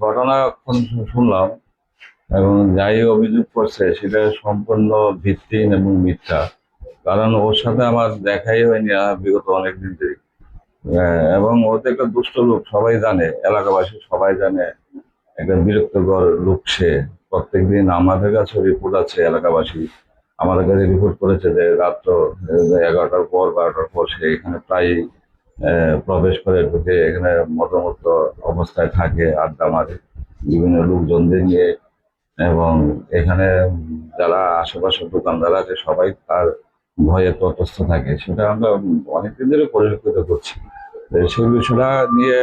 ঘটনা এখন শুনলাম, এবং যাই অভিযোগ করছে সেটা সম্পূর্ণ ভিত্তিহীন এবং মিথ্যা। কারণ ওর সাথে আমার দেখাই হয়নি বিগত অনেকদিন ধরে। এবং ও তো একটা দুষ্ট লোক, সবাই জানে, এলাকাবাসী সবাই জানে। একটা বিরক্তকর লোক সে। প্রত্যেকদিন আমাদের কাছে রিপোর্ট আছে, এলাকাবাসী আমাদের কাছে রিপোর্ট করেছে যে রাত্র 11টার পর 12টার পর সে এখানে প্রায় প্রবেশ করে ঢুকে এখানে মধ্যমত্ত অবস্থায় থাকে, আড্ডা মারে বিভিন্ন লোকজনদের নিয়ে। এবং এখানে যারা আশেপাশের দোকানদার আছে সবাই তার ভয়ে তটস্থ থাকে, সেটা আমরা অনেকদিন ধরে পরিলক্ষিত করছি। তো সেই বিষয়টা নিয়ে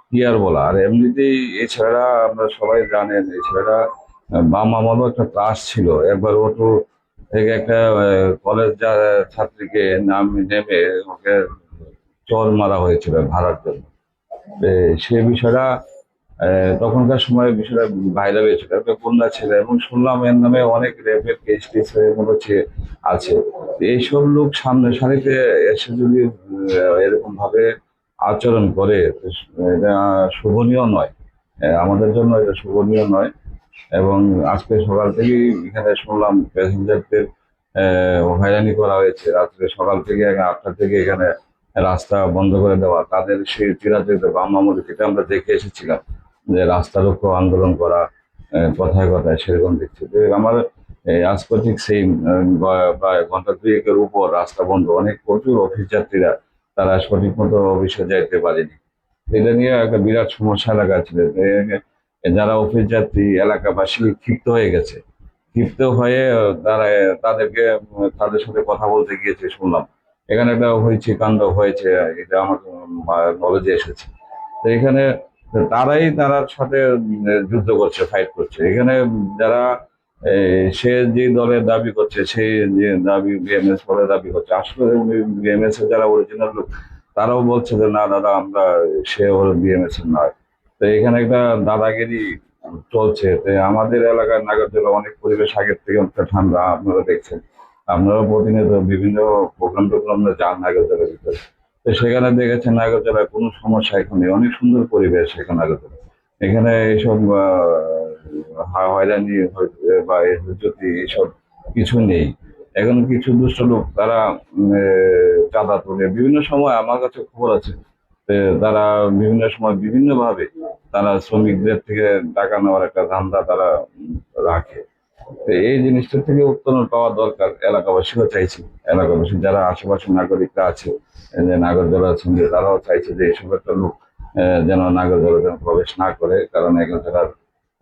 কি আর বলা। আর এমনিতেই এই ছেলেটা, আমরা সবাই জানেন, এই ছেলেটা বাম আমলও একটা ত্রাস ছিল। একবার অটো থেকে একটা কলেজ ছাত্রীকে নেমে ওকে চর মারা হয়েছিল ভাড়ার জন্য। তো সে বিষয়টা তখনকার সময় বিষয়টা ভাইরাল হয়েছিল, একটা কন্যা ছেলে, এবং শুনলাম এর নামে অনেক রেপের কেস টেস এগুলো আছে। এইসব লোক সামনে সারিতে এসে যদি এরকম ভাবে আচরণ করে, তো এটা শোভনীয় নয়। আমাদের জন্য এটা শোভনীয় নয়। এবং আজকে সকাল থেকেই এখানে শুনলাম প্যাসেঞ্জারদের হয়রানি করা হয়েছে। রাত্রে সকাল থেকে 8টা থেকে এখানে রাস্তা বন্ধ করে দেওয়া, তাদের সেই চিরাচরিত বাম আমলে যেটা আমরা দেখে এসেছিলাম, যে রাস্তা রোকো আন্দোলন করা, কথায় কথায় সেরকম দেখছি। তো আমার আজকে ঠিক সেই প্রায় ঘন্টা দুয়েকের উপর রাস্তা বন্ধ, অনেক প্রচুর অফিস যাত্রীরা তারা সঠিক মতো অফিসে যাইতে পারেনি। এটা নিয়ে একটা বিরাট সমস্যা এলাকা ছিল। যারা অফিস যাত্রী, এলাকাবাসী ক্ষিপ্ত হয়ে গেছে। ক্ষিপ্ত হয়ে তারা তাদেরকে তাদের সাথে কথা বলতে গিয়েছে শুনলাম। এখানে একটা হয়েছে, কাণ্ড হয়েছে, এটা আমার নলেজে এসেছে। তো এখানে তারার সাথে যুদ্ধ করছে, ফাইট করছে এখানে। যারা সে যে দলের দাবি করছে, সেই যে দাবি বিএমএস বলে দাবি করছে, আসলে বিএমএস এর যারা অরিজিনাল লোক তারাও বলছে যে না দাদা, আমরা সে হলো বিএমএস এর নয়। তো এখানে একটা দাদাগিরি চলছে। তো আমাদের এলাকার নাগরদোলা অনেক পরিবেশ আগের থেকে অনেকটা ঠান্ডা, আপনারা দেখছেন। আপনারা প্রতিনিয়ত বিভিন্ন প্রোগ্রাম যান নাগরদোলার ভিতরে। তো সেখানে দেখেছেন নাগরদোলায় কোনো সমস্যা এখন নেই, অনেক সুন্দর পরিবেশ এখানে নাগরদোলা। এখানে এইসব হয়রানি বা যদি এইসব কিছু নেই। এখন কিছু দুষ্ট লোক তারা চাঁদা তোলে বিভিন্ন সময়, আমার কাছে খবর আছে। তারা বিভিন্ন সময় বিভিন্ন ভাবে তারা শ্রমিকদের থেকে টাকা নেওয়ার একটা ধান্দা তারা রাখে। তো এই জিনিসটা থেকে উত্তরণ পাওয়া দরকার, এলাকাবাসীও চাইছে। এলাকাবাসী যারা আশেপাশের নাগরিকরা আছে, যে নাগরদোলা আছেন, যে তারাও চাইছে যে এইসব একটা লোক যেন নাগরদোলা যেন প্রবেশ না করে, কারণ এখানকার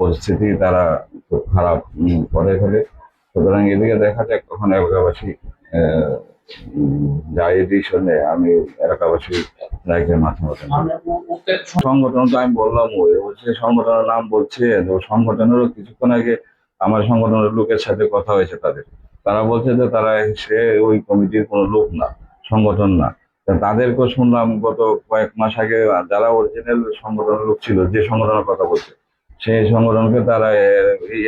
পরিস্থিতি তারা খুব খারাপ করে ফেলে। সুতরাং এদিকে দেখা যাক কখন এলাকাবাসী আহ যায় ডিসিশন নেয়। আমি এলাকাবাসী রাইখে মাথা মতো সংগঠন তো আমি বললাম, ওই হচ্ছে সংগঠনের নাম বলছে। তো সংগঠনেরও কিছুক্ষণ আগে আমার সংগঠনের লোকের সাথে কথা হয়েছে তাদের। তারা বলছে যে তারা সে ওই কমিটির কোনো লোক না, সংগঠন না। তা তাদেরকেও শুনলাম গত কয়েক মাস আগে, যারা অরিজিনাল সংগঠনের লোক ছিল, যে সংগঠনের কথা বলছে, সেই সংগঠনকে তারা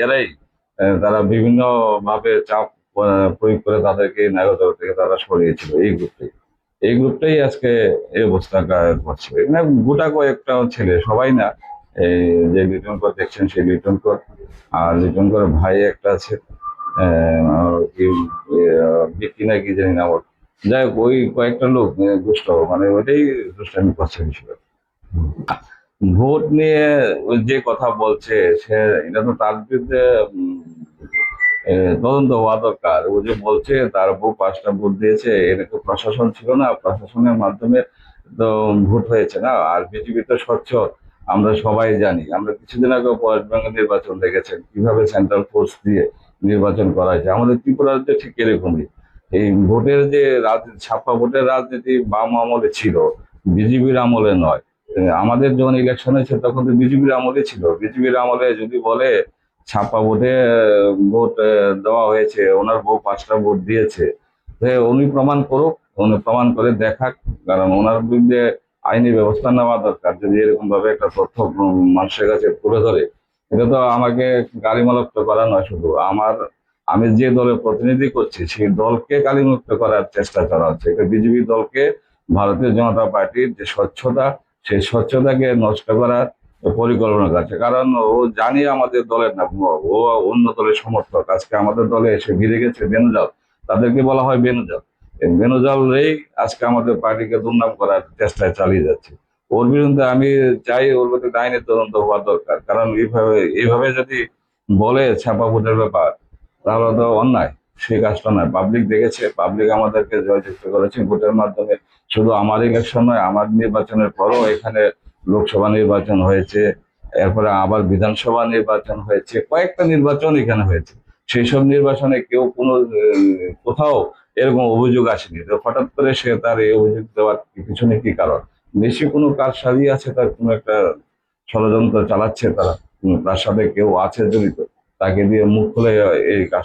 এরাই তারা বিভিন্ন ভাবে চাপ প্রয়োগ করে তাদেরকে নাগরিকতা থেকে তারা সরিয়েছিল। এই গ্রুপটাই আজকে এই অবস্থা করছে। এখানে গোটা কয়েকটা ছেলে, সবাই না। এই যে লিটন কর দেখছেন, সেই লিটন কর, আর লিটন করের ভাই একটা আছে, কি বিকি না কি জানি না ওর। যাই হোক, ওই কয়েকটা লোক দুষ্ট, মানে ওইটাই দুষ্টামি করছে বিষয়। ভোট নিয়ে ওই যে কথা বলছে, সে এটা তো তার বিরুদ্ধে উম, তদন্ত হওয়া দরকার। ও যে বলছে তার বউ 5টা ভোট দিয়েছে, এটা তো প্রশাসন ছিল না, প্রশাসনের মাধ্যমে তো ভোট হয়েছে না। আর বিজেপি তো স্বচ্ছ, আমরা সবাই জানি। আমরা কিছুদিন আগে ওয়েস্ট বেঙ্গল নির্বাচন দেখেছেন কিভাবে সেন্ট্রাল ফোর্স দিয়ে নির্বাচন করা হয়েছে। আমাদের ত্রিপুরাতে ঠিক এরকমই। এই ভোটের যে রাজনীতি, ছাপ্পা ভোটের রাজনীতি বাম আমলে ছিল, বিজেপির আমলে নয়। আমাদের যখন ইলেকশন হয়েছে তখন তো বিজেপির আমলে ছিল। বিজেপির আমলে যদি বলে ছাপ্পা ভোটে ভোট দেওয়া হয়েছে, ওনার বউ 5টা ভোট দিয়েছে, উনি প্রমাণ করুক, উনি প্রমাণ করে দেখাক। কারণ ওনার বিরুদ্ধে আইনি ব্যবস্থা নেওয়া দরকার। যদি এরকম ভাবে একটা তথ্য মানুষের কাছে তুলে ধরে, এটা তো আমাকে গালিমুক্ত করা নয়, শুধু আমি যে দলের প্রতিনিধি করছি সেই দলকে গালিমুক্ত করার চেষ্টা করা হচ্ছে। এটা বিজেপি দলকে, ভারতীয় জনতা পার্টির যে স্বচ্ছতা, সেই স্বচ্ছতাকে নষ্ট করার পরিকল্পনা করছে, কারণ ও জানি আমাদের দলের না, ও অন্য দলের সমর্থক। আজকে আমাদের দলে এসে ভিড়ে গেছে বেনজাল, তাদেরকে বলা হয় বেনজাল। এই বেনজালরাই আজকে আমাদের পার্টিকে দুর্নাম করার চেষ্টায় চালিয়ে যাচ্ছে। ওর বিরুদ্ধে আমি চাই, ওর বিরুদ্ধে আইনের তদন্ত হওয়া দরকার, কারণ এইভাবে যদি বলে ছাপা ভোটের ব্যাপার, তাহলে তো অন্যায়। সেই কাজটা নয়, পাবলিক দেখেছে, পাবলিক আমাদেরকে জয়যুক্ত করেছে ভোটের মাধ্যমে। শুধু আমার ইলেকশন নয়, আমার নির্বাচনের পরও এখানে লোকসভা নির্বাচন হয়েছে, এরপরে আবার বিধানসভা নির্বাচন হয়েছে, কয়েকটা নির্বাচন এখানে হয়েছে। সেই সব নির্বাচনে কেউ কোনো কোথাও এরকম অভিযোগ আসেনি, তো হঠাৎ করে সে তার এই অভিযোগ দেওয়ার পিছনে কি কারণ? বেশি কোনো কাজ সাজিয়ে আছে, তার কোনো একটা ষড়যন্ত্র চালাচ্ছে তারা, তার সাথে কেউ আছে জড়িত, তাকে দিয়ে মুখ খুলে এই কাজ